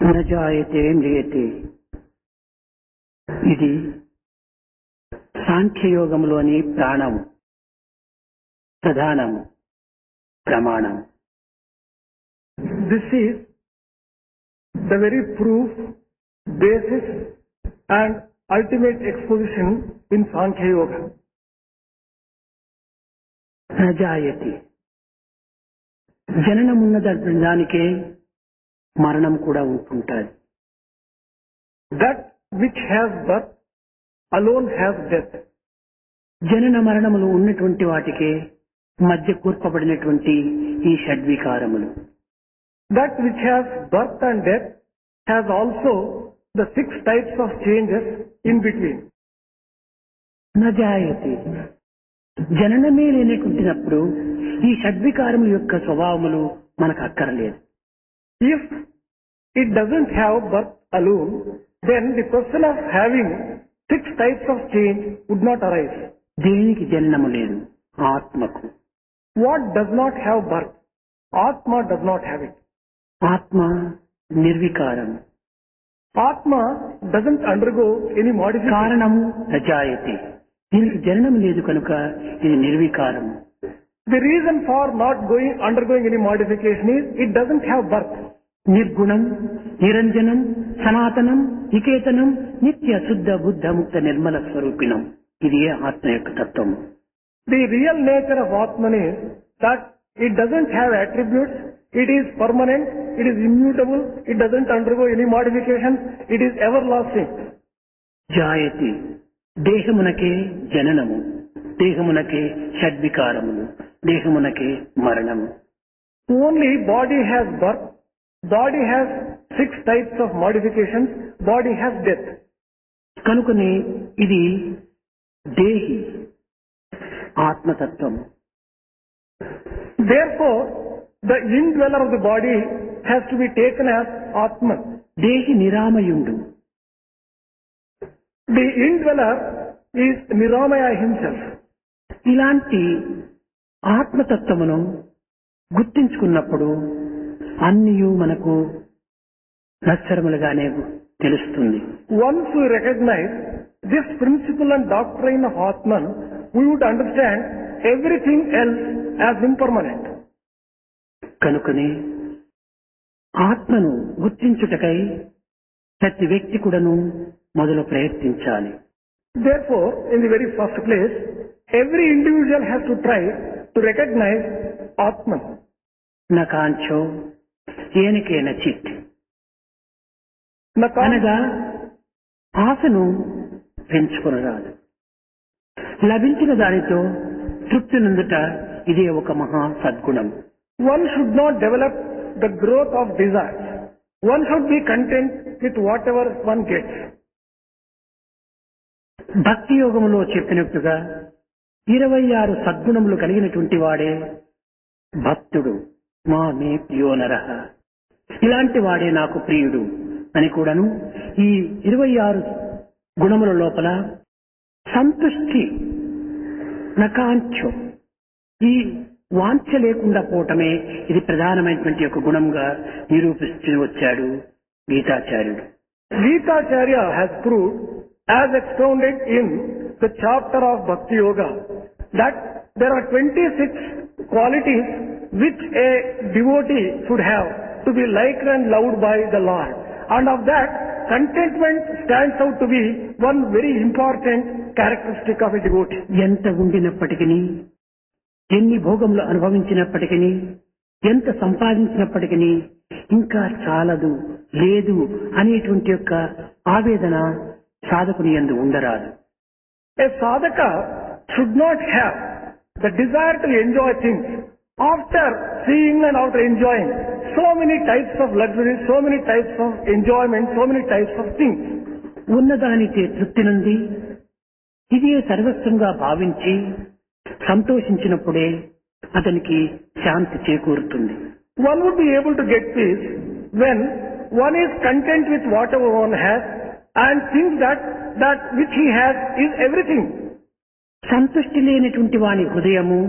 న జాయతే మ్రియతే. ఇది సాంఖ్యయోగంలోని ప్రాణము, ప్రధానము, ప్రమాణం. This is the very proof, basis and ultimate exposition in Sankhya Yoga. న జాయతే, జననమున్న దానికే మరణం కూడా ఉంటుంటుంది. That which has birth alone has death. జనన మరణములు ఉన్నటువంటి వాటికే మధ్య కూర్పబడినటువంటి ఈ షడ్వికారములు. That which has birth and death has also the 6 types of changes in between. న జాయతే, జననమే లేనటువంటినప్పుడు ఈ షడ్వికారముల యొక్క స్వభావములు మనకు అక్కరలేదు. If it doesn't have birth alone, then the question of having 6 types of change would not arise. దేనికి జననము లేదు? ఆత్మకు. What does not have birth? Atma does not have it. ఆత్మ నిర్వికారం. Atma doesn't undergo any modification. కారణము న జాయతే, దీనికి జననం లేదు కనుక ఇది నిర్వికారం. The reason for not undergoing any modification is it doesn't have birth. నిర్గుణం, నిరంజనం, సనాతనం, వికేతనం, నిత్య శుద్ధ బుద్ధ ముక్త నిర్మల స్వరూపిణం. ఇది ఆత్మ యొక్క తత్వం. The real nature of Atman is that it doesn't have attributes, it is permanent, it is immutable, it doesn't undergo any modification, it is everlasting. జాయతే, దేహమునకే జననము, దేహమునకే షడ్వికారములు, దేహమునకే మరణము. Only body has birth, body has 6 types of modifications, body has death. కనుకనే ఇది దేహి, ఆత్మతత్వం. Therefore, the indweller of the body has to be taken as Atman. దేహి నిరామయుండు. The indweller is Niramaya himself. ఇలాంటి ఆత్మతత్వమును గుర్తించుకున్నప్పుడు అన్నియు మనకు నశ్వరములుగానే తెలుస్తుంది. Once we recognize this principle and doctrine of Atman, we would understand everything else as impermanent. కనుకనే ఆత్మను గుర్తించుటకై ప్రతి వ్యక్తి కూడాను మొదలు ప్రయత్నించాలి. Therefore, in the very first place, every individual has to try to recognize Atman. న కాంచో ఏనికేన చిత్, Naka- అనగా ఆశను పెంచుకొనరాదు. లభించిన దానితో తృప్తి నందుట ఇదే ఒక మహా సద్గుణం. One should not develop the growth of desires. One should be content with whatever one gets. భక్తి యోగములో చెప్పినట్టుగా 26 సద్గుణములు కలిగినటువంటి వాడే భక్తుడు. మా మే ప్రియో నరః, ఇలాంటి వాడే నాకు ప్రియుడు అని కూడాను ఈ 26 గుణముల లోపల సంతుష్టి నకాంక్ష, ఈ వాంఛ లేకుండా పోవటమే ఇది ప్రధానమైనటువంటి ఒక గుణంగా నిరూపిస్తూ వచ్చాడు గీతాచార్యుడు. Gitacharya has proved, as expounded in the chapter of Bhakti Yoga, that there are 26 qualities which a devotee should have to be liked and loved by the Lord. And of that, contentment stands out to be one very important characteristic of a devotee. ఎంత ఉండినప్పటికీ, ఎన్ని భోగములు అనుభవించినప్పటికీ, ఎంత సంపాదించినప్పటికీ ఇంకా చాలదు, లేదు అనేటువంటి యొక్క ఆవేదన సాధకుని యందు ఉండరాదు. A sadhaka should not have the desire to enjoy things after seeing and after enjoying so many types of luxury, so many types of enjoyment, so many types of things. ఉన్నదానికే తృప్తి నుండి ఇదే సర్వస్వంగా భావించి సంతోషించినప్పుడే అతనికి శాంతి చేకూరుతుంది. One would be able to get peace when one is content with whatever one has and thinks that which he has is everything. సంతృష్టి లేనటువంటి వాని హృదయము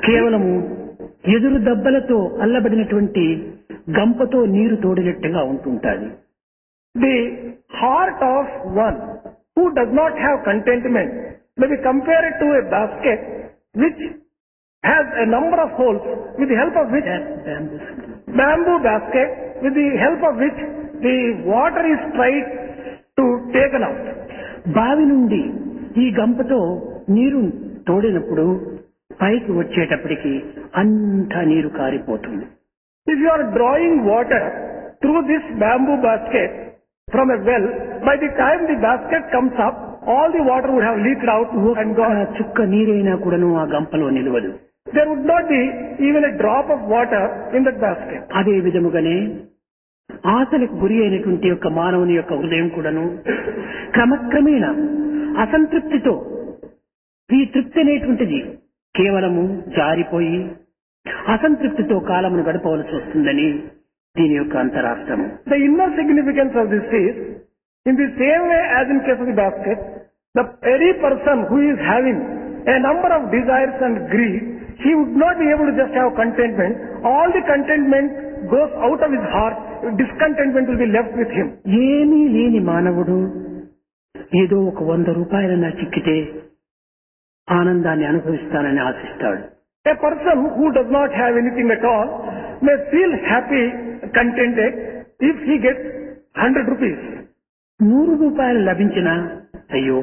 కేవలము ఎదురు దెబ్బలతో అల్లబడినటువంటి గంపతో నీరు తోడినట్టుగా ఉంటుంటాది. The heart of one who does not have contentment may be compared to a basket which has a number of holes with the help of which bamboo basket with the help of which the water is tried to taken out. బావి నుండి ఈ గంపతో నీరు తోడినప్పుడు పైకి వచ్చేటప్పటికి అంతా నీరు కారిపోతుంది. If you are drawing water through this bamboo basket from a well, by the time the basket comes up, all the water would have leaked out and gone. చుక్క నీరైనా కూడాను ఆ గంపలో నిలవదు. There would not be even a drop of water in that basket. అదే విధముగానే ఆశలకు గురి అయినటువంటి యొక్క మానవుని యొక్క హృదయం కూడాను క్రమక్రమేణా అసంతృప్తితో ఈ తృప్తి అనేటువంటిది కేవలము జారిపోయి అసంతృప్తితో కాలమును గడపవలసి వస్తుందని దీని యొక్క అంతరార్థము. The inner significance of this is, in the same way as in case of the basket, the very person who is having a number of desires and greed, he would not be able to just have contentment. All the contentment goes out of his heart. Discontentment will be left with him. ఏమీ లేని మానవుడు ఏదో ఒక 100 రూపాయలన్నా చిక్కితే ఆనందాన్ని అనుభవిస్తానని ఆశిస్తాడు. A person who does not have anything at all may feel happy, contented if he gets 100 rupees. 100 రూపాయలు లభించినా అయ్యో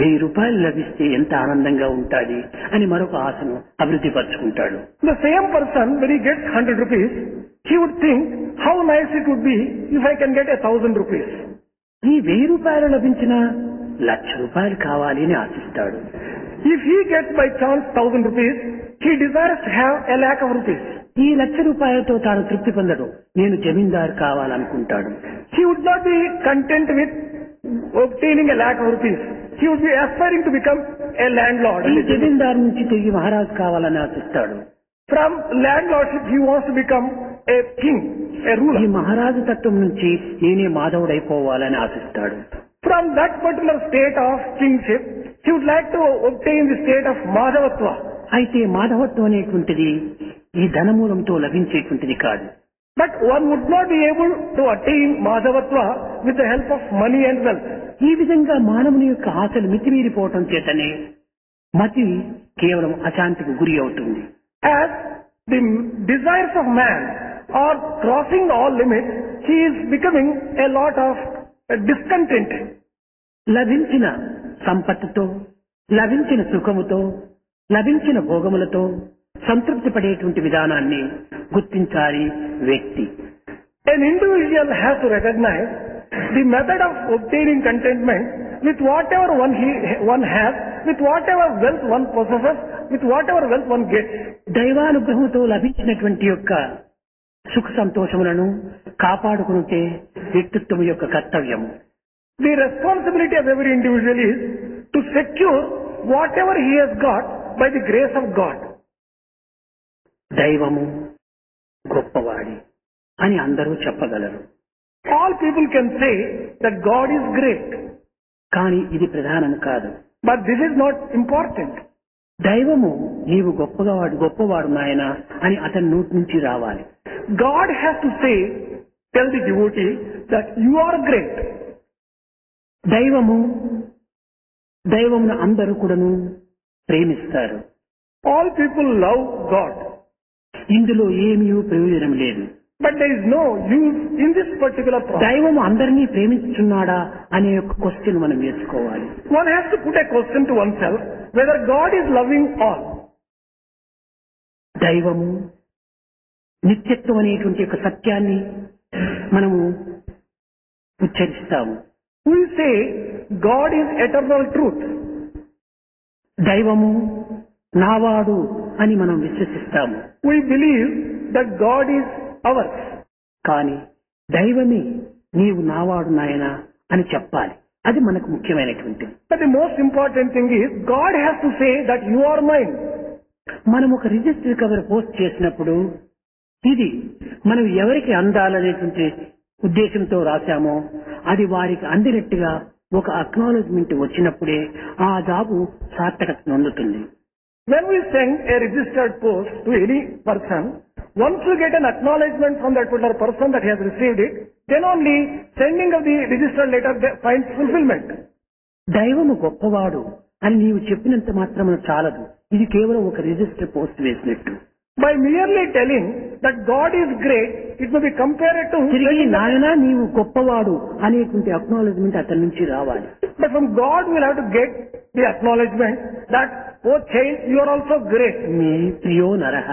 1000 రూపాయలు లభిస్తే ఎంత ఆనందంగా ఉంటాది అని మరొక ఆశను అభివృద్ధి పరుచుకుంటాడు. The same person, when he gets 100 rupees, he would think how nice it would be if I can get 1000 rupees. ఈ 1000 రూపాయలు లభించినా 1,00,000 రూపాయలు కావాలి అని ఆశిస్తాడు. If he gets by chance 1000 rupees, he desires to have 1,00,000 of rupees. ఈ 1,00,000 రూపాయలతో తాను తృప్తి పొందడు, నేను జమీందారు కావాలనుకుంటాడు. He would not be content with obtaining 1,00,000 of rupees. He would be aspiring to become a landlord. ఈ జమీందారు నుంచి తిరిగి మహారాజు కావాలని ఆశిస్తాడు. From landlordship, he wants to become a king, a ఈ ruler. మహారాజు తత్వం నుంచి నేనే మాధవుడైపోవాలని ఆశిస్తాడు. From that particular state of kingship, he would like to obtain the state of Madhavatva. అయితే మాధవత్వం అనేటువంటిది ఈ ధనమూలంతో లభించేటువంటిది కాదు. But one would not be able to attain Madhavatva with the help of money and wealth. ఈ విధంగా మానవుని యొక్క ఆశలు మితిమీరిపోవటం చేతనే మతి కేవలం అశాంతికి గురి అవుతుంది. As the desires of man are crossing all limits, he is becoming a lot of discontent. లభించిన సంపత్తుతో, లభించిన సుఖముతో, లభించిన భోగములతో సంతృప్తి పడేటువంటి విధానాన్ని గుర్తించాలి వ్యక్తి. An individual has to recognize the method of obtaining contentment with whatever one has, with whatever wealth one possesses, with whatever wealth one gets. దైవానుగ్రహంతో లభించినటువంటి యొక్క సుఖ సంతోషములను కాపాడుకునే వ్యక్తిత్వం యొక్క కర్తవ్యం. The responsibility of every individual is to secure whatever he has got by the grace of God. దైవము గొప్పవాడి అని అందరూ చెప్పగలరు. All people can say that God is great, కానీ ఇది ప్రధానం కాదు. but this is not important. దైవము నీవు గొప్పవాడు నాయన అని అతని నోటి నుంచి రావాలి. God has to say, tell the devotee that you are great. దైవమును అందరూ కూడాను ప్రేమిస్తారు. All people love God, ఇందులో ఏమీ ప్రయోజనం లేదు. but there is no use in this particular problem. దైవము అందరినీ ప్రేమిస్తున్నాడా అనే ఒక క్వశ్చన్ మనం వేసుకోవాలి. One has to put a question to oneself whether God is loving all. దైవము నిత్యత్వం అనేటువంటి ఒక సత్యాన్ని మనము ఉచ్చరిస్తాము. We say God is eternal truth. దైవము నావాడు అని మనం విశ్వసిస్తాము. We believe that God is ours. కానీ దైవమే నీవు నావాడు నాయన అని చెప్పాలి. అది మనకు ముఖ్యమైనటువంటిది. But the most important thing is God has to say that you are mine. మనం ఒక రిజిస్టర్ కవర్ పోస్ట్ చేసినప్పుడు ఇది మనం ఎవరికి అందాలనేటువంటి ఉద్దేశంతో రాశామో అది వారికి అందినట్టుగా ఒక అక్నాలెడ్జ్మెంట్ వచ్చినప్పుడే ఆ జాబు సార్థకత పొందుతుంది. When we send a registered post to any person, Once you get an acknowledgement from that particular person that he has received it, then only sending of the registered letter finds fulfillment. దైవము గొప్పవాడు అని నీవు చెప్పినంత మాత్రమున చాలదు. ఇది కేవలం ఒక register post వేసినట్టు. By merely telling that God is great, it may be compared to తిరిగి నాయన నీవు గొప్పవాడు అనేటువంటి అక్నాలెడ్జ్మెంట్ అతని నుంచి రావాలి. But from God we will have to get the acknowledgement that, oh child, you are also great. నీ ప్రియో నరహ,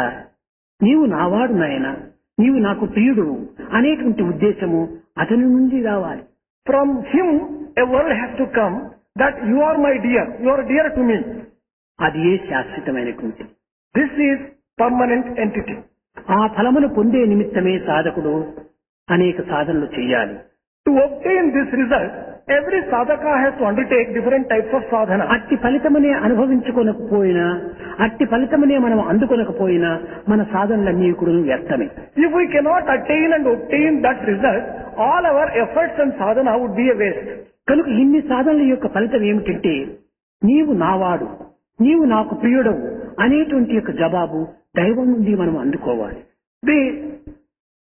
నీవు నావాడు నాయన, నీవు నాకు ప్రియుడు అనేటువంటి ఉద్దేశము అతని నుంచి రావాలి. From him a word has to come that you are my dear, you are dear to me. అది ఏ శాశ్వతమైనటువంటి. This is permanent entity. ఆ ఫలమును పొందే నిమిత్తమే సాధకుడు అనేక సాధనలు చేయాలి. To obtain this result, every sadhaka has to undertake different types of sadhana. అట్టి ఫలితమునే అనుభవించుకోనకపోయినా, అట్టి ఫలితమునే మనం అందుకొనకపోయినా మన సాధనలన్నీ కూడా వ్యర్థమే. If we cannot attain and obtain that result, all our efforts and sadhana would be a waste. కనుక ఇన్ని సాధనల యొక్క ఫలితం ఏమిటంటే, నీవు నావాడు, నీవు నాకు ప్రియుడవు అనేటువంటి యొక్క జవాబు దైవం నుండి మనం అందుకోవాలి. The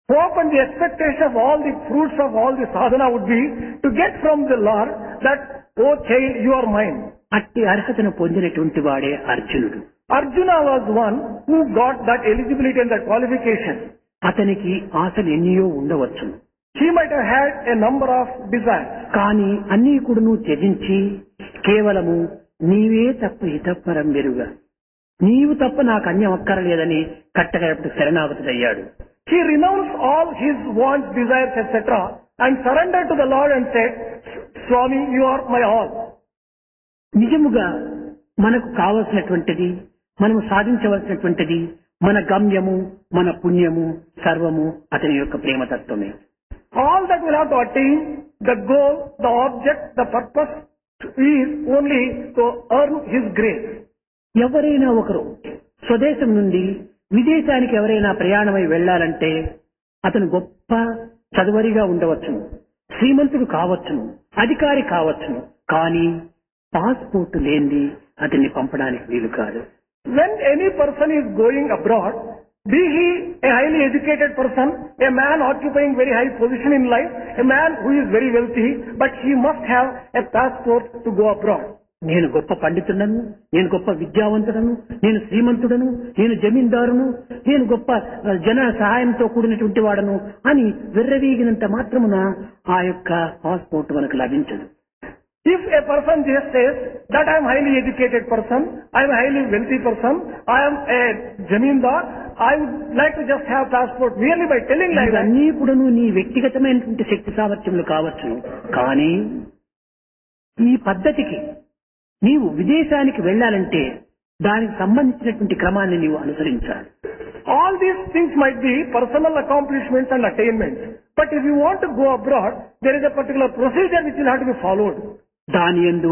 hope and the expectation of all the fruits of all the sadhana would be to get from the Lord that, oh child, you are mine. అట్టి అర్హతను పొందినటువంటి వాడే అర్జునుడు. Arjuna was one who got that eligibility and that qualification. అతనికి ఆశలు ఎన్నియో ఉండవచ్చు. He might have had a number of desires. కానీ అన్నీ కూడా నువ్వు త్యజించి కేవలము నీవే తప్ప ఇతపరం వెరుగా, నీవు తప్ప నాకు అన్యం అక్కరలేదని కట్టగడపటి శరణాగతుడయ్యాడు. He renounced all his wants, desires, etc. and surrendered to the Lord and said, Swami, you are my all. నిజముగా మనకు కావలసినటువంటిది, మనము సాధించవలసినటువంటిది, మన గమ్యము, మన పుణ్యము సర్వము అతని యొక్క ప్రేమతత్వమే. All that we'll have to attain, the goal, the object, the purpose is only to earn his grace. ఎవరైనా ఒకరు స్వదేశం నుండి విదేశానికి ఎవరైనా ప్రయాణమై వెళ్లాలంటే అతను గొప్ప చదువరిగా ఉండవచ్చును, శ్రీమంతుడు కావచ్చును, అధికారి కావచ్చును, కానీ పాస్పోర్ట్ లేనిది అతన్ని పంపడానికి వీలు కాదు. When any person is going abroad, be he a highly educated person, a man occupying very high position in life, a man who is very wealthy, but he must have a passport to go abroad. నేను గొప్ప పండితుడను, నేను గొప్ప విద్యావంతుడను, నేను శ్రీమంతుడను, నేను జమీందారును, నేను గొప్ప జన సహాయంతో కూడినటువంటి వాడను అని విర్రవీగినంత మాత్రమున ఆ యొక్క పాస్పోర్ట్ మనకు లభించదు. If a person just says that I am highly educated person, I am a highly wealthy person, I am a jamindar, I would like to just have passport merely by telling like that. ఇవన్నీ కూడా నీ వ్యక్తిగతమైనటువంటి శక్తి సామర్థ్యములు కావచ్చును, కానీ ఈ పద్ధతికి నీవు విదేశానికి వెళ్లాలంటే దానికి సంబంధించినటువంటి క్రమాన్ని నీవు అనుసరించాలి. All these things might be personal accomplishments and attainments, but if you want to go abroad, there is a particular procedure which will have to be followed. దాని యందు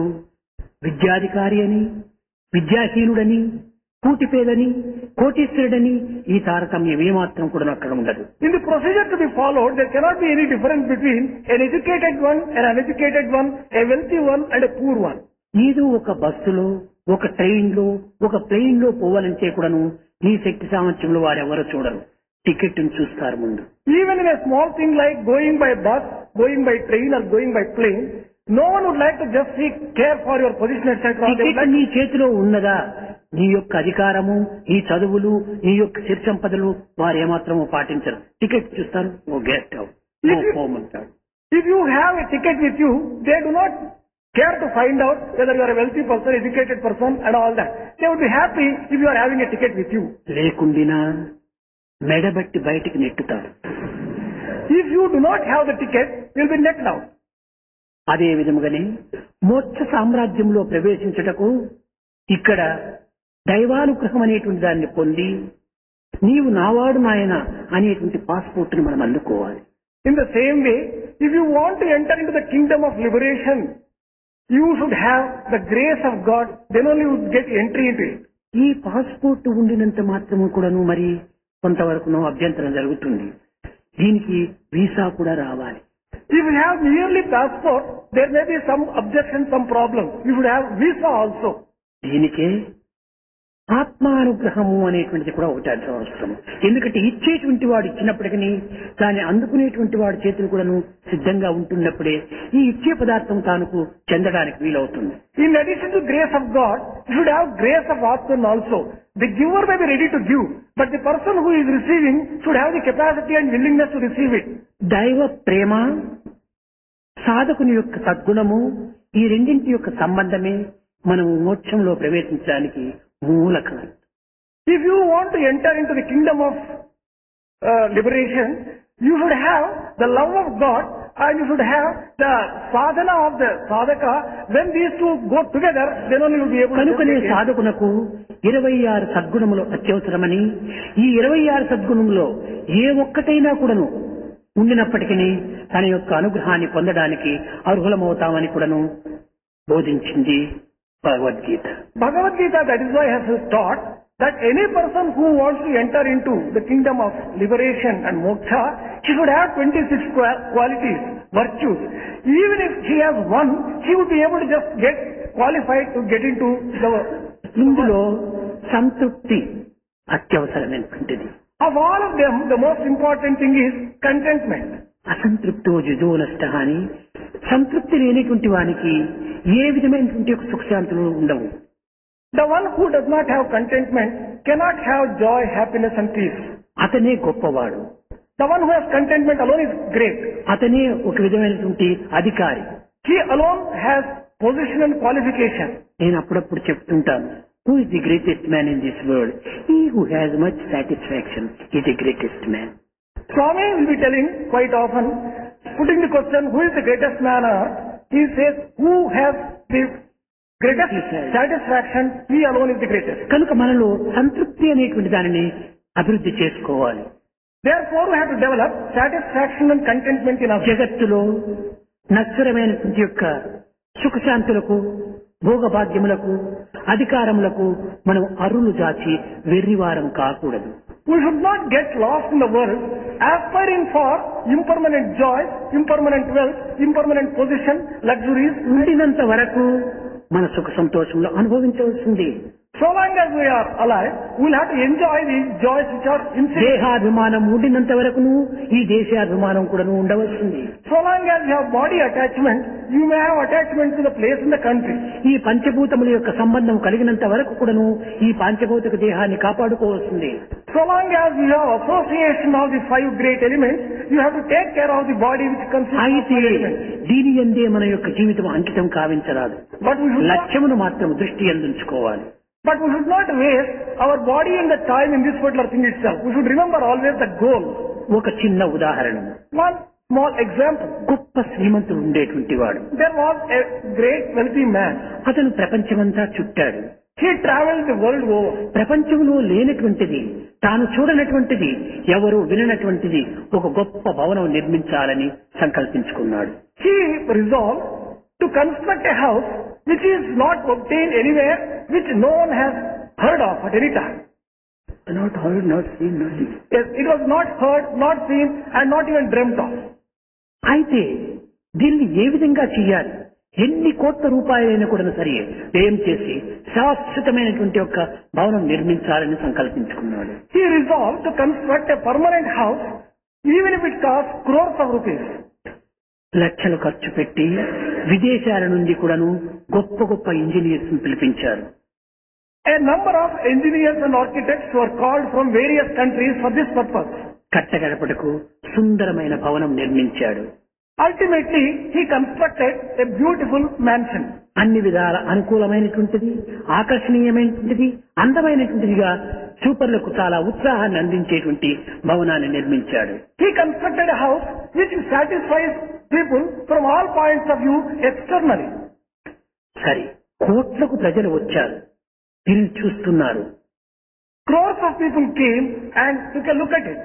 విద్యాధికారి అని, విద్యాహీనుడని, కూటిపేదని, కోటీశ్వరుడని ఈ తారతమ్యం ఏమాత్రం కూడా అక్కడ ఉండదు. In the procedure to be followed, there cannot be any difference between an educated one, an uneducated one, a wealthy one and a poor one. ఏదో ఒక బస్సులో, ఒక ట్రైన్ లో, ఒక ప్లేన్ లో పోవాలంటే కూడాను నీ శక్తి సామర్థ్యంలో వారెవరో చూడరు, టికెట్ చూస్తారు ముందు. Even in a small thing like going by bus, going by train or going by plane, no one would like to just seek care for your position, etc. Ticket నీ చేతిలో ఉన్నదా, నీ యొక్క అధికారము, నీ చదువులు, నీ యొక్క సిరిసంపదలు వారు ఏమాత్రము పాటించరు. టికెట్ చూస్తారు, ఓ గెస్ట్ హౌస్, ఓ హోమ్ అంటారు. If you have a ticket with you, they do not care to find out whether you are a wealthy person, educated person and all that. They would be happy if you are having a ticket with you. లేకుండినా మెడబట్టి బయటికి నెట్టుతారు. If you do not have the ticket, you will be necked out. అదే విధముగానే మోక్ష సామ్రాజ్యంలో ప్రవేశించుటకు ఇక్కడ దైవానుగ్రహం అనేటువంటి దాన్ని పొంది నీవు నావాడు నాయన అనేటువంటి పాస్పోర్ట్ ని మనం అందుకోవాలి. In the same way, if you want to enter into the kingdom of liberation, you should have the grace of God, then only you would get entry into it. ఈ పాస్పోర్ట్ ఉండినంత మాత్రము కూడాను మరి కొంతవరకు అభ్యంతరం జరుగుతుంది. దీనికి వీసా కూడా రావాలి. If you have merely passport, there may be some objection, some problem. You should have visa also. దీనికే ఆత్మానుగ్రహము అనేటువంటిది కూడా ఒకటి అవసరం. ఎందుకంటే ఇచ్చేటువంటి వాడు ఇచ్చినప్పటికీ దాన్ని అందుకునేటువంటి వాడి చేతులు కూడాను సిద్ధంగా ఉంటున్నప్పుడే ఈ ఇచ్చే పదార్థం తానుకు చెందడానికి వీలవుతుంది. In addition to grace of God, you should have grace of Atman also. The giver may be ready to give, but the person who is receiving should have the capacity and willingness to receive it. దైవ ప్రేమ, సాధకుని యొక్క సద్గుణము, ఈ రెండింటి యొక్క సంబంధమే మనం మోక్షంలో ప్రవేశించడానికి మూలకం. If you want to enter into the kingdom of liberation, you should have the love of God and you should have the sadhana of the sadhaka. When these two go together, then only you will be able to. కనుకనే సాధకునకు 26 సద్గుణములు అత్యవసరమని, ఈ 26 సద్గుణములో ఏ ఒక్కటైనా కూడాను ఉండినప్పటికీ తన యొక్క అనుగ్రహాన్ని పొందడానికి అర్హులమవుతామని కూడాను బోధించింది Bhagavad Gita. Bhagavad Gita, that is why has taught that any person who wants to enter into the kingdom of liberation and moksha, he should have 26 qualities, virtues. Even if he has one, he would be able to just get qualified to get into the. ఇందులో సంతృప్తి అత్యవసరమైనటువంటిది. Of all of them, the most important thing is contentment. అసంతృప్తో జుజో నష్ట అని, సంతృప్తి లేనిటువంటి వానికి ఏ విధమైనటువంటి సుఖశాంతులు ఉండవు. The one who does not have contentment cannot have joy, happiness and peace. అతనే గొప్పవాడు. The one who has contentment alone is great. అతనే ఒక విధమైనటువంటి అధికారి. He alone has position and qualification. నేను అప్పుడప్పుడు చెప్తుంటాను, who is the greatest man in this world? He who has much satisfaction is the greatest man. Swami will be telling quite often, putting the question, who is the greatest man on earth? He says, who has the greatest satisfaction, he alone is the greatest. కనుక మనలో సంతృప్తి అనేటువంటి దానిని అభివృద్ధి చేసుకోవాలి. Therefore, we have to develop satisfaction and contentment in our జగత్తులో నశ్వరమైనటువంటి యొక్క సుఖశాంతులకు, భోగభాగ్యములకు, అధికారములకు మనం అరులు జాచి వెర్రివారం కాకూడదు. We should not get lost in the world, aspiring for impermanent joy, impermanent wealth, impermanent position, luxuries. ఉండినంత వరకు మన సుఖ సంతోషంలో అనుభవించవలసింది. So long as we are alive, we will have to enjoy the joys which are inside. దేహాభిమానం ఉండినంత వరకును ఈ దేశాభిమానం కూడా ఉండవలసింది. So long as you have body attachment, you may have attachment to the place in the country. ఈ పంచభూతముల యొక్క సంబంధం కలిగినంత వరకు కూడాను ఈ పంచభౌతిక దేహాన్ని కాపాడుకోవాల్సింది. So long as you have association of the 5 great elements, you have to take care of the body which consists of అయితే 5 elements. దీని యందే మన యొక్క జీవితం అంకితం కావించరాదు. But we should not, లక్ష్యమును మాత్రం దృష్టి అందించుకోవాలి. but we should not waste our body and the time in this particular thing itself. We should remember always the goal. ఒక చిన్న ఉదాహరణ. One small example. గొప్ప శ్రీమంతుడు ఉండేటువంటి వాడు. There was a great wealthy man. అతను ప్రపంచమంతా చుట్టాడు. He traveled the world over. ప్రపంచంలో లేనటువంటిది, తాను చూడనటువంటిది, ఎవరు విననటువంటిది ఒక గొప్ప భవనం నిర్మించాలని సంకల్పించుకున్నాడు. He resolved to construct a house which is not obtained anywhere, which no one has heard of at any time. Not heard, not seen, nothing. Yes, it was not heard, not seen, and not even dreamt of. అయితే దీన్ని ఏ విధంగా చేయాలి, ఎన్ని కోట్ల రూపాయలైనా కూడా సరే వ్యయం చేసి శాశ్వతమైనటువంటి ఒక భవనం నిర్మించాలని సంకల్పించుకున్నాడు. He resolved to construct a permanent house, even if it costs crores of rupees. లక్షలు ఖర్చు పెట్టి విదేశాల నుండి కూడాను గొప్ప గొప్ప ఇంజనీర్స్ పిలిపించారు. A number of engineers and architects were called from various countries for this purpose. కట్టగడపటకు సుందరమైన భవనం నిర్మించాడు. Ultimately, he constructed a beautiful mansion. అన్ని విధాల అనుకూలమైనటువంటిది, ఆకర్షణీయమైనటువంటిది, అందమైనటువంటిదిగా చూపర్లకు చాలా ఉత్సాహాన్ని అందించేటువంటి భవనాన్ని నిర్మించాడు. He constructed a house which satisfies people from all points of view externally. సరే, కోట్లకు ప్రజలు వచ్చారు, దీన్ని చూస్తున్నారు. Crores of people came and took a look at it.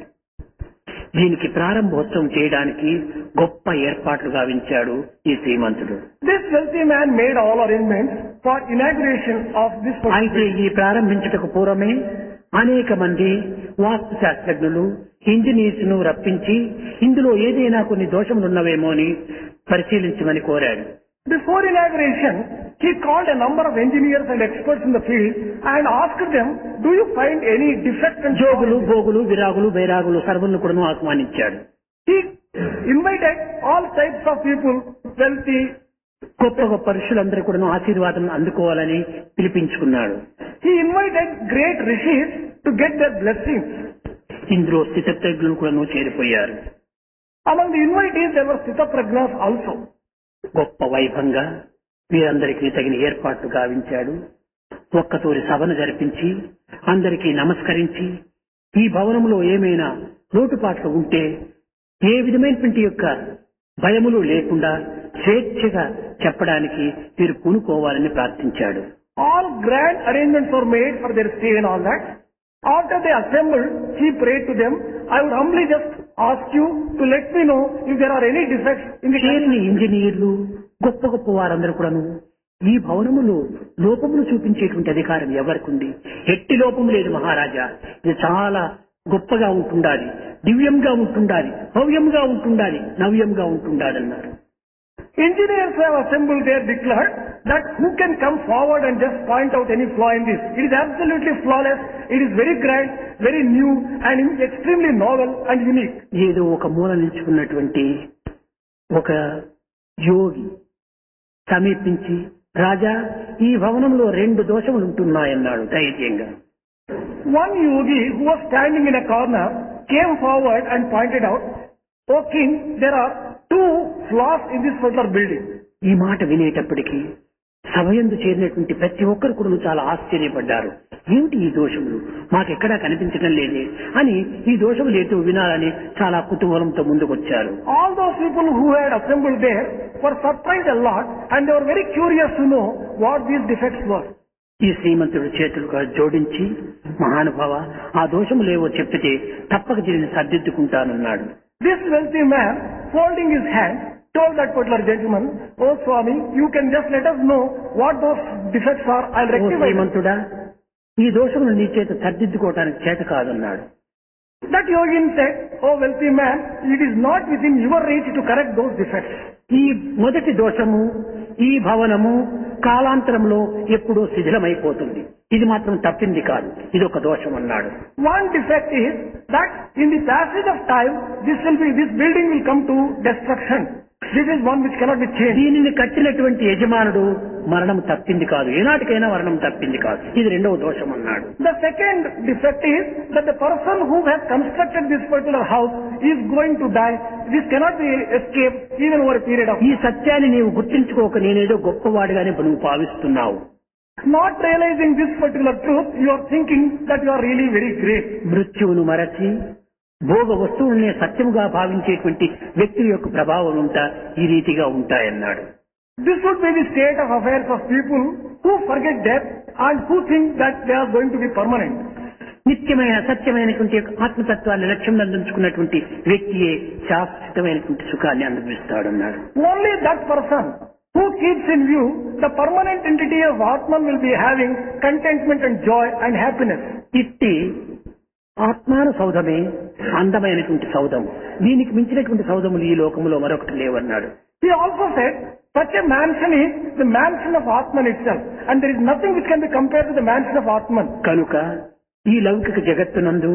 దీనికి ప్రారంభోత్సవం చేయడానికి గొప్ప ఏర్పాట్లు గావించాడు ఈ శ్రీమంతుడు. This wealthy man made all arrangements for inauguration of this. అయితే ఈ ప్రారంభించుటకు పూర్వమే అనేక మంది వాస్తు శాస్త్రజ్ఞులు, ఇంజనీర్స్ ను రప్పించి ఇందులో ఏదైనా కొన్ని దోషములున్నవేమో అని పరిశీలించమని కోరాడు. Before inauguration, He called a number of engineers and experts in the field and asked them, do you find any defect and Jogulu భోగులు విరాగులు బైరాగులు సర్వులను కూడా ఆహ్వానించాడు. He invited all types of people, wealthy, గొప్ప గొప్ప ఋషులందరూ కూడా ఆశీర్వాదం అందుకోవాలని పిలిపించుకున్నాడు. he invited great rishis to get their blessings. ఇందులో స్థితప్రజ్ఞులు కూడా చేరిపోయారు. Among the invitees there were Sthitaprajnas also. గొప్ప వైభవంగా వీరందరికీ తగిన ఏర్పాట్లు గావించాడు. ఒక్కతూరి సభను జరిపించి అందరికీ నమస్కరించి ఈ భవనంలో ఏమైనా లోటుపాట్లు ఉంటే ఏ విధమైనటువంటి యొక్క భయములు లేకుండా స్వేచ్ఛగా చెప్పడానికి మీరు పూనుకోవాలని ప్రార్థించాడు. All grand arrangements were made for their stay and all that. After they assembled, he prayed to them, I would humbly just ask you to let me know if there are any defects in the చేరిన ఇంజనీర్లు గొప్ప గొప్ప వారందరూ కూడాను ఈ భవనములో లోపములు చూపించేటువంటి అధికారం ఎవరికి ఉంది? ఎట్టి లోపము లేదు మహారాజా, ఇది చాలా గొప్పగా ఉంటుండాలి, దివ్యంగా ఉంటుండాలి, భవ్యంగా ఉంటుండాలి, నవ్యంగా ఉంటుండాలి అన్నారు. Engineers who have assembled there declared that who can come forward and just point out any flaw in this? It is absolutely flawless, it is very grand, very new and extremely novel and unique. ఏదో ఒక మూల నిల్చుకున్నటువంటి ఒక యోగి సమీపించి రాజా ఈ భవనంలో 2 దోషములు ఉంటున్నాయన్నాడు ధైర్యంగా. One yogi who was standing in a corner came forward and pointed out, O king, there are 2 flaws in this particular building. ఈ మాట వినేటప్పటికీ సభయందు చేరినటువంటి ప్రతి ఒక్కరు కూడా చాలా ఆశ్చర్యపడ్డారు. ఏమిటి ఈ దోషములు, మాకెక్కడా కనిపించడం లేదే అని ఈ దోషములు ఏంటో వినాలని చాలా కుతూహలంతో ముందుకొచ్చారు. All those people who had assembled there were surprised a lot and they were very curious to know what these defects were. ఈ శ్రీమంతుడు చేతులుగా జోడించి మహానుభావ ఆ దోషములేవో చెప్పితే తప్పక దీనిని సర్దిద్దుకుంటానన్నాడు. This wealthy man, folding his hand, told that particular gentleman, "Oh Swami, you can just let us know what those defects are. I'll oh rectify them." శ్రీమంతుడా ఈ దోషములు నీ చేత సర్దిద్దుకోవటానికి చేత కాదన్నాడు. That yogin said, "Oh wealthy man, it is not within your reach to correct those defects." ఈ మొదటి దోషము ఈ భవనము కాలాంతరంలో ఎప్పుడో శిథిలమైపోతుంది, ఇది మాత్రం తప్పింది కాదు, ఇది ఒక దోషం అన్నాడు. One defect is that in the passage of time, this building will come to destruction. This is one which cannot be changed. దీనిని కట్టినటువంటి యజమానుడు మరణం తప్పింది కాదు, ఏనాటికైనా మరణం తప్పింది కాదు, ఇది రెండవ దోషం అన్నాడు. The second defect is that the person who has constructed this particular house is going to die. This cannot be escaped even over a period of ఈ సత్యాన్ని నీవు గుర్తించుకోక నేనేదో గొప్పవాడిగానే నువ్వు భావిస్తున్నావు. Not realizing this particular truth, you are thinking that you are really very great. మృత్యువును మరచి భోగ వస్తువులనే సత్యముగా భావించేటువంటి వ్యక్తి యొక్క ప్రభావం అంతా ఈ రీతిగా ఉంటాయన్నాడు. This would be the state of affairs of people who forget death and who think that they are going to be permanent. నిత్యమైన సత్యమైనటువంటి ఆత్మతత్వాన్ని లక్ష్యం అందించుకున్నటువంటి వ్యక్తియే శాశ్వతమైనటువంటి సుఖాన్ని అనుభవిస్తాడన్నాడు. Only that person who keeps in view the permanent entity of Atman will be having contentment and joy and happiness. ఇట్టి ఆత్మాను సౌధమే అందమైనటువంటి సౌధము, దీనికి మించినటువంటి సౌధములు ఈ లోకములో మరొకటి లేవన్నాడు. He also said such a mansion is the mansion of Atman itself, and there is nothing which can be compared to the mansion of Atman. కనుక ఈ లౌకిక జగత్తునందు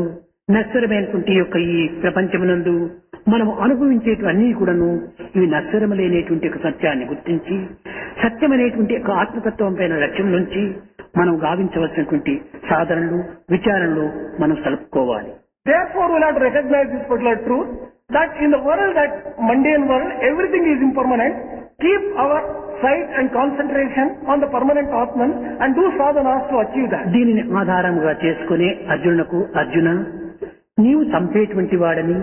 నశ్వరమైనటువంటి యొక్క ఈ ప్రపంచమునందు మనము అనుభవించేటివన్నీ కూడాను ఇవి నశ్వరములైనటువంటి ఒక సత్యాన్ని గుర్తించి సత్యమైనటువంటి ఒక ఆత్మతత్వం పైన లక్ష్యం నుంచి మనం గావించవలసినటువంటి సాధనలు విచారణలు మనం సలుపుకోవాలి. Therefore, we will have to recognize this particular truth that in the world, that mundane world, everything is impermanent. Keep our sight and concentration on the permanent Atman and do sadhanas to achieve that. దీనిని ఆధారంగా చేసుకునే అర్జునునకు, అర్జున నీవు చంపేటువంటి వాడని,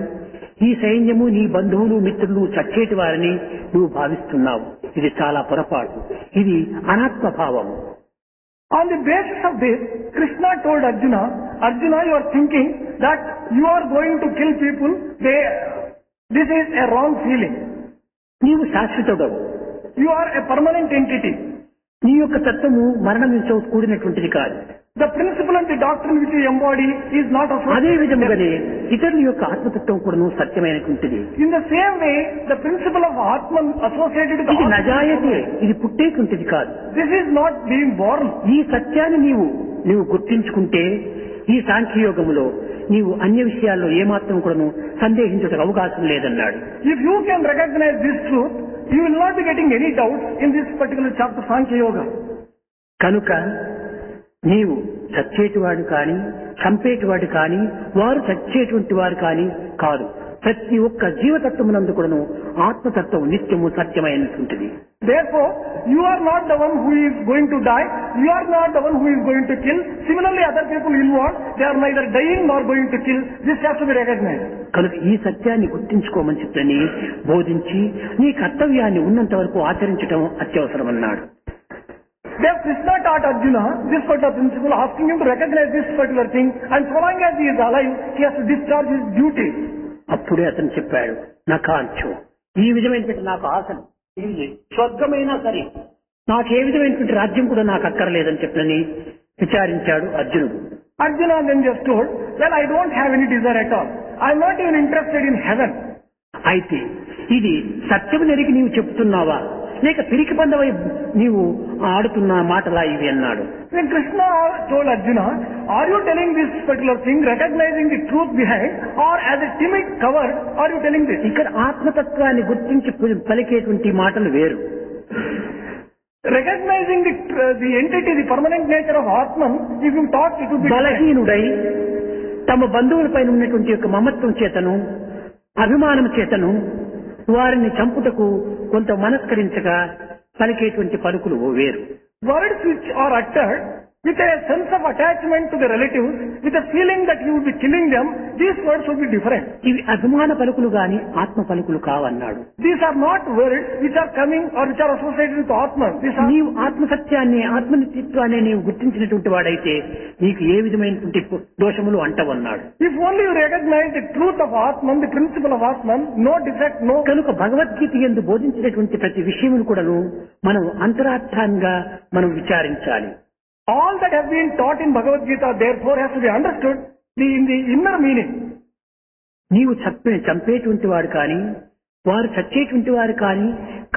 ఈ సైన్యము నీ బంధువులు మిత్రులు చచ్చేటి వారని నువ్వు భావిస్తున్నావు, ఇది చాలా పొరపాటు, ఇది అనాత్మభావం. On the basis of this, Krishna told Arjuna, Arjuna, you are thinking that you are going to kill people. This is a wrong feeling. నీవు శాశ్వతుడవు, You are a permanent entity. నీ యొక్క తత్వము మరణంతో కూడినటువంటిది కాదు. The principle and the doctrine which you embody is not అదే associated with them. విధముగానే ఇతరుల యొక్క ఆత్మతత్వం కూడాను సత్యమైనటువంటిది. In the same way, the principle of Atman associated with ఇది Atman, నజాయతే, ఇది పుట్టేటువంటిది కాదు. this is not being born. ఈ సత్యాన్ని నీవు గుర్తించుకుంటే ఈ సాంఖ్యయోగములో నీవు అన్య విషయాల్లో ఏమాత్రం కూడాను సందేహించడానికి అవకాశం లేదన్నాడు. If you can recognize this truth, you will not be getting any doubts in this particular chapter, Sankhya Yoga. కనుక నీవు చచ్చేటివాడు కాని చంపేటివాడు కాని వారు చచ్చేటువంటి వారు కాని కాదు. ప్రతి ఒక్క జీవతత్వమునందు కూడాను ఆత్మతత్వం నిత్యము సత్యమైనటువంటిది. Therefore, you are not the one who is going to die. You are not the one who is going to kill. Similarly, other people involved, they are neither dying nor going to kill. This has to be recognized. కనుక ఈ సత్యాన్ని గుర్తించుకోమని చెప్పని బోధించి నీ కర్తవ్యాన్ని ఉన్నంత వరకు ఆచరించడం అత్యవసరమన్నాడు. Then Krishna taught Arjuna this particular principle, asking him to recognize this particular thing, and so long as he is alive, he has to discharge his duty. అప్పుడే అతను చెప్పాడు, నా కాంచు ఈ విధమైనటువంటి నాకు ఆశను ఇది స్వర్గమైనా సరే నాకు ఏ విధమైనటువంటి రాజ్యం కూడా నాకు అక్కర్లేదని చెప్పని విచారించాడు అర్జునుడు. Arjuna then just told, well, I don't have any desire at all. I am not even interested in heaven. అయితే ఇది సత్యము నెరిగి నీవు చెప్తున్నావా లేక పిరికి బంధవై నీవు ఆడుతున్న మాటలా ఇవి అన్నాడు. Then Krishna told Arjuna, are you telling this particular thing, recognizing the truth behind, or as a timid cover, are you telling this? ఇక్కడ ఆత్మతత్వాన్ని గుర్తించి పలికేటువంటి మాటలు వేరు. Recognizing the entity, the permanent nature of Atman, if you talk, it would be బలహీనుడై తమ బంధువులపైన ఉన్నటువంటి యొక్క మమత్వం చేతను అభిమానం చేతను వారిని చంపుటకు కొంత మనస్కరించగా పలికేటువంటి పలుకులు వేరు. words which are uttered with a sense of attachment to the relatives, with a feeling that you would be killing them, these words would be different. ఇవి అభిమాన పలుకులు గాని ఆత్మ పలుకులు కావన్నాడు. These are not words which are coming or which are associated with Atman. These are నీవు ఆత్మసత్యాన్ని ఆత్మనిత్యాన్ని నీవు గుర్తించినటువంటి వాడైతే నీకు ఏ విధమైనటువంటి దోషములు అంటవన్నాడు. If only you recognize the truth of Atman, the principle of Atman, no defect, no. కనుక భగవద్గీత యందు బోధించినటువంటి ప్రతి విషయమును కూడాను మనం అంతరార్థంగా మనం విచారించాలి. All that has been taught in Bhagavad Gita therefore has to be understood in the inner meaning. నీవు చంపేటువంటి వాడు కానీ వారు చచ్చేటువంటి వారు కానీ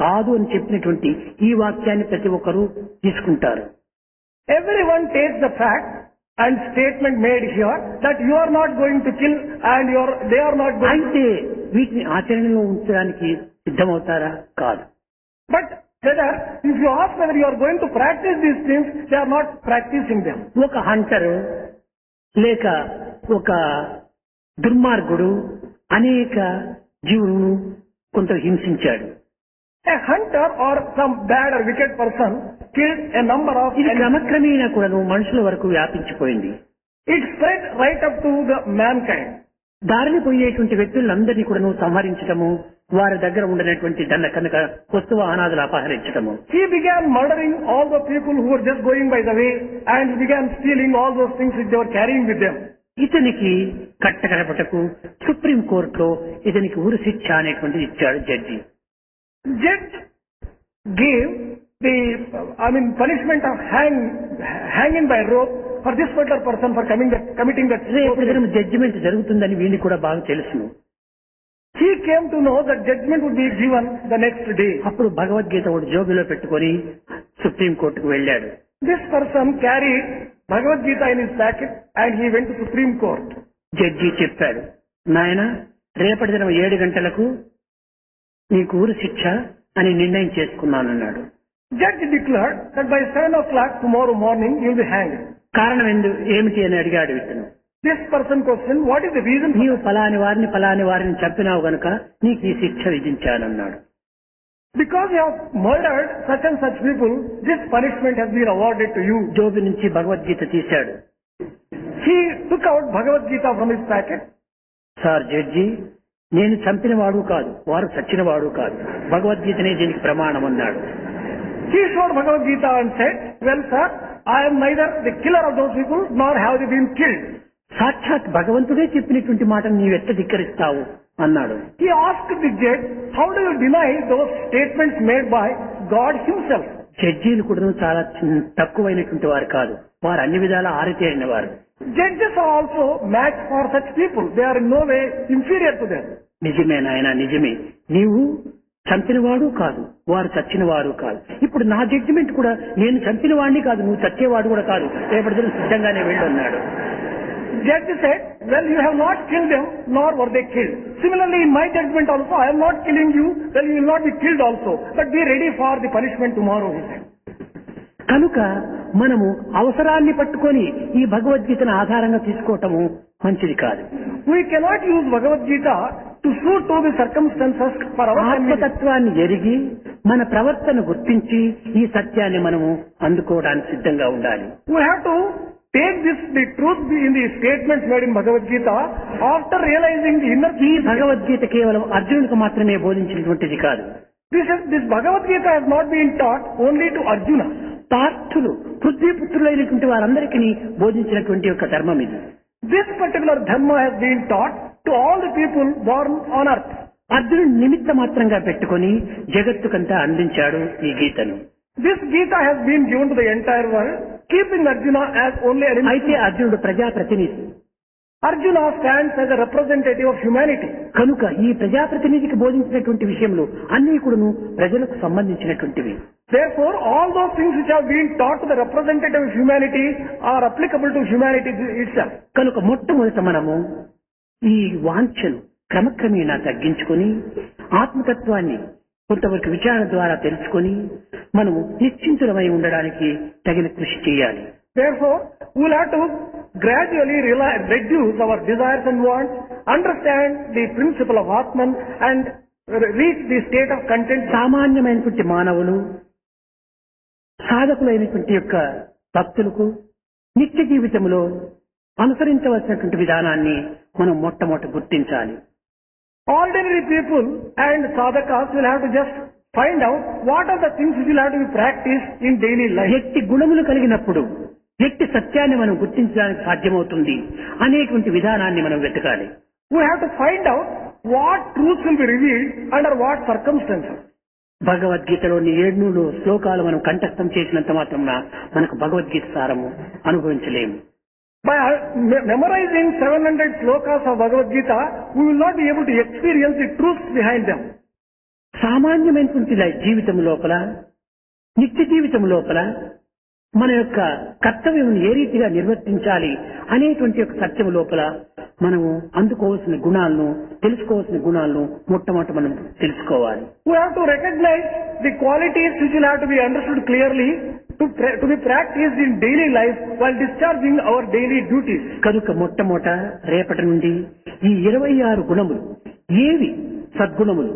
కాదు అని చెప్పినటువంటి ఈ వాక్యాన్ని ప్రతి ఒక్కరూ తీసుకుంటారు. Everyone takes the fact and statement made here that you are not going to kill and they are not going అయితే వీటిని ఆచరణలో ఉంచడానికి సిద్ధమవుతారా? కాదు. But whether, if you ask whether you are going to practice these things, they are not practicing them. ఒక hunter లేక ఒక దుర్మార్గుడు అనేక జీవులను కొంత హింసించాడు. A hunter or some bad or wicked person killed a number of ఇది animals. క్రమక్రమేణా కూడాను మనుషుల వరకు వ్యాపించిపోయింది. It spread right up to the mankind. దారిని పోయేటువంటి వ్యక్తులందరినీ కూడాను సంహరించడము, వారి దగ్గర ఉండనటువంటి దండ కనుక వస్తువు అనాథులు అపహరించడము. He began murdering all the people who were just going by the way, and he began stealing all those things which they were carrying with them. ఇతనికి కట్టకడపటకు supreme కోర్టులో ఇతనికి ఉరి శిక్ష అనేటువంటిది ఇచ్చాడు judge. Judge gave the punishment of hanging by rope for this particular person for committing that. రేపు దినం judgement జరుగుతుందని వీడిని కూడా బాగా తెలుసు. He came to know that judgment would be given the next day. అప్పుడు భగవద్గీత ఒకటి జోబిలో పెట్టుకొని సుప్రీం కోర్టుకు వెళ్ళాడు. This person carried Bhagavad Gita in his packet and he went to Supreme Court. Judge చెప్పాడు, నాయన రేపటి దినం 7 గంటలకు నీకు ఊరు శిక్ష అని నిర్ణయం చేసుకున్నానన్నాడు. Judge declared that by 7 o'clock tomorrow morning you will be hanged. కారణం ఏమిటి అని అడిగాడు ఇతను. This person questioned, what is the reason? నీవు ఫలాని వారిని చంపినావు గనుక నీకు ఈ శిక్ష విధించానన్నాడు. Because you have murdered such and such people, this punishment has been awarded to you. Gobi నుంచి భగవద్గీత తీశాడు. He took out Bhagavad Gita from his packet. Sir judge, నేను చంపిన వాడు కాదు, వారు చచ్చిన వాడు కాదు, భగవద్గీతనే దీనికి ప్రమాణం అన్నాడు. He showed Bhagavad Gita and said, well sir, I am neither the killer of those people nor have they been killed. సాక్షాత్ భగవంతుడే చెప్పినటువంటి మాటను నీవెట్ట ధిక్కరిస్తావు అన్నాడు. He asked the judge, how do you deny those statements made by God himself? జడ్జీలు కూడా చాలా తక్కువైనటువంటి వారు కాదు, వారు అన్ని విధాల ఆరితేరిన వారు. Judges are also match for such people. They are in no way inferior to them. నిజమే నాయన, నిజమే. నీవు చంపినవాడు కాదు, వారు చచ్చినవారు కాదు. ఇప్పుడు నా జడ్జిమెంట్ కూడా నేను చంపిన వాడిని కాదు, నువ్వు చచ్చేవాడు కూడా కాదు, రేపటి దినం సిద్ధంగానే వెళ్ళన్నాడు. Judge said, well, you have not killed them, nor were they killed. Similarly, in my judgment also, I am not killing you, well, you will not be killed also. But be ready for the punishment tomorrow, he said. కనుక మనము అవసరాన్ని పట్టుకొని ఈ భగవద్గీతను ఆధారంగా తీసుకోవటము మంచిది కాదు. We cannot use Bhagavad Gita to suit to the circumstances for our ఆత్మతత్వాన్ని ఎరిగి మన ప్రవర్తన గుర్తించి ఈ సత్యాన్ని మనము అందుకోవడానికి సిద్ధంగా ఉండాలి. We have to take the truth in the statements made in Bhagavad Gita after realizing the inner ఈ భగవద్గీత కేవలం అర్జునుడికి మాత్రమే బోధించినటువంటిది కాదు. This Bhagavad Gita has not been taught only to Arjuna. పార్థులు పృథ్వీపుత్రులైనటువంటి వారందరికీ బోధించినటువంటి యొక్క ధర్మం ఇది. This particular dharma has been taught to all the people born on earth. అర్జునుడు నిమిత్త మాత్రంగా పెట్టుకొని జగత్తుకంతా అందించాడు ఈ గీతను. This Gita has been given to the entire world, keeping Arjuna as only an అయితే అర్జునుడు ప్రజాప్రతినిధి. Arjuna stands as a representative of humanity. కనుక ఈ ప్రజాప్రతినిధికి బోధించినటువంటి విషయములు అన్ని కూడాను ప్రజలకు సంబంధించినటువంటివి. Therefore, all those things which have been taught to the representative of humanity are applicable to humanity itself. కనుక మొట్టమొదట మనము ఈ వాంఛను క్రమక్రమేణా తగ్గించుకొని ఆత్మతత్వాన్ని కొంతవరకు విచారణ ద్వారా తెలుసుకొని మనము నిశ్చింతులమై ఉండడానికి తగిన కృషి చేయాలి. Therefore, we will have to gradually reduce our desires and wants, understand the principle of Atman and reach the state of content. సామాన్యమైనటువంటి మానవులు సాధకులైనటువంటి యొక్క భక్తులకు నిత్య జీవితంలో అనుసరించవలసినటువంటి విధానాన్ని మనం మొట్టమొదట గుర్తించాలి. Ordinary people and sadhakas will have to just find out what are the things which will have to be practiced in daily life. ఎట్టి గుణములు కలిగినప్పుడు ఎట్టి సత్యాన్ని మనం గుర్తించడానికి సాధ్యమవుతుంది అనేటువంటి విధానాన్ని మనం వెతకాలి. We have to find out what truths will be revealed under what circumstances. భగవద్గీతలోని 700 శ్లోకాలు మనం కంఠస్థం చేసినంత మాత్రం మనకు భగవద్గీత సారము అనుభవించలేము. By memorizing 700 slokas of Bhagavad Gita, we will not be able to experience the truths behind them. సామాన్యమైనటువంటి జీవితం లోపల నిత్య జీవితం లోపల మన యొక్క కర్తవ్యం ఏ రీతిగా నిర్వర్తించాలి అనేటువంటి యొక్క సత్యం లోపల మనము అందుకోవాల్సిన గుణాలను తెలుసుకోవాల్సిన గుణాలను మొట్టమొదట మనం తెలుసుకోవాలి. We have to recognize the qualities which will have to be understood clearly to be practiced in daily life while discharging our daily duties. కనుక మొట్టమొదట రేపటి నుండి ఈ 26 గుణములు ఏవి సద్గుణములు,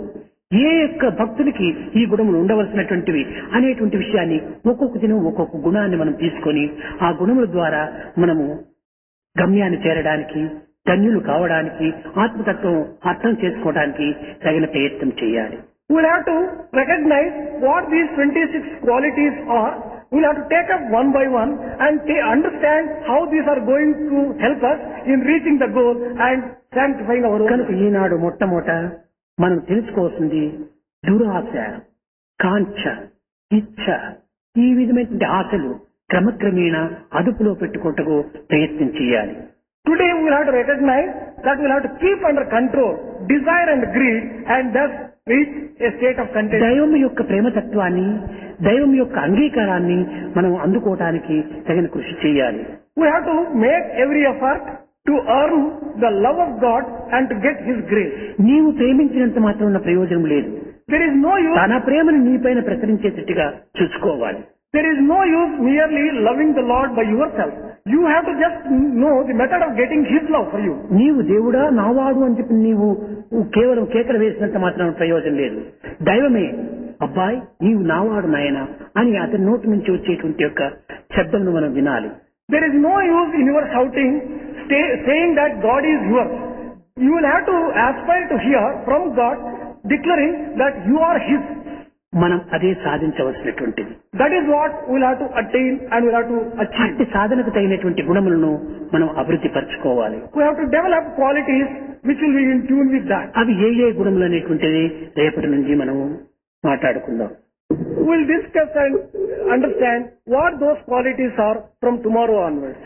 ఏ యొక్క భక్తుడికి ఈ గుణములు ఉండవలసినటువంటివి అనేటువంటి విషయాన్ని ఒక్కొక్క దినం ఒక్కొక్క గుణాన్ని మనం తీసుకొని ఆ గుణముల ద్వారా మనము గమ్యాన్ని చేరడానికి, ధన్యులు కావడానికి, ఆత్మతత్వం అర్థం చేసుకోవడానికి తగిన ప్రయత్నం చేయాలి. We will have to recognize what these 26 qualities are. We will have to take up one by one and understand how these are going to help us in reaching the goal and sanctifying our own. కనుక ఈనాడు మొట్టమొదట మనం తెలుసుకోవాల్సింది దురాశ, కాంక్ష, ఇచ్ఛ, ఈ విధమైనటువంటి ఆశలు క్రమక్రమేణా అదుపులో పెట్టుకుంటూ ప్రయత్నం చేయాలి. Today we will have to recognize that we will have to keep under control desire and greed and thus reach a state of content. దైవం యొక్క ప్రేమతత్వాన్ని, దైవం యొక్క అంగీకారాన్ని మనం అందుకోవడానికి తగిన కృషి చేయాలి. We have to make every effort to earn the love of God and to get His grace. నీవు ప్రేమించినంత మాత్రం ఉన్న ప్రయోజనం లేదు. There is no use. తన ప్రేమను నీపైన ప్రసరించేటట్టుగా చూసుకోవాలి. There is no use merely loving the Lord by yourself. You have to just know the method of getting His love for you. నీవు దేవుడా నావాడు అని చెప్పి నీవు కేవలం కేకలు వేసినంత మాత్రం ప్రయోజనం లేదు. దైవమే అబ్బాయి నీవు నావాడు నాయన అని అతని నోటి నుంచి వచ్చేటువంటి యొక్క శబ్దం మనం వినాలి. There is no use in your shouting, saying that God is yours. You will have to aspire to hear from God declaring that you are His. మనం అదే సాధించవలసినటువంటిది. That is what we will have to attain and we will have to achieve. అట్టి సాధనకు తగినటువంటి గుణములను మనం అభివృద్ధి పరచుకోవాలి. We have to develop qualities which will be in tune with that. అవి ఏ గుణములు అనేటువంటిది రేపటి నుంచి మనం మాట్లాడుకుందాం. We'll discuss and understand what those qualities are from tomorrow onwards.